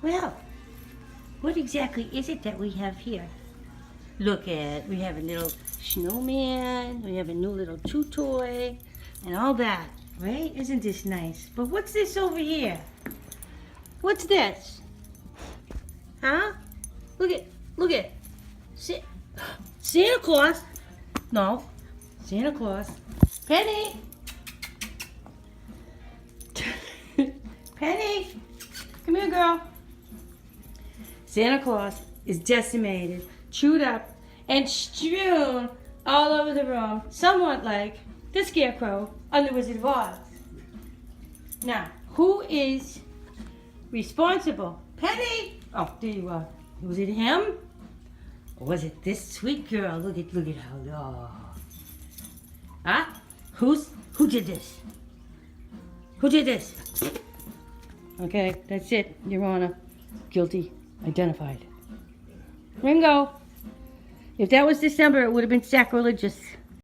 Well, what exactly is it that we have here? Look at, we have a little snowman, we have a new little chew toy, and all that, right? Isn't this nice? But what's this over here? What's this? Huh? Look at, Santa Claus. No, Santa Claus. Penny. Penny, come here, girl. Santa Claus is decimated, chewed up, and strewn all over the room, somewhat like the Scarecrow on the Wizard of Oz. Now, who is responsible? Penny! Oh, there you are. Was it him? Or was it this sweet girl? Look at how, oh. Huh? Who did this? Who did this? Okay, that's it, Your Honor. Guilty. Identified. Ringo. If that was December, it would have been sacrilegious.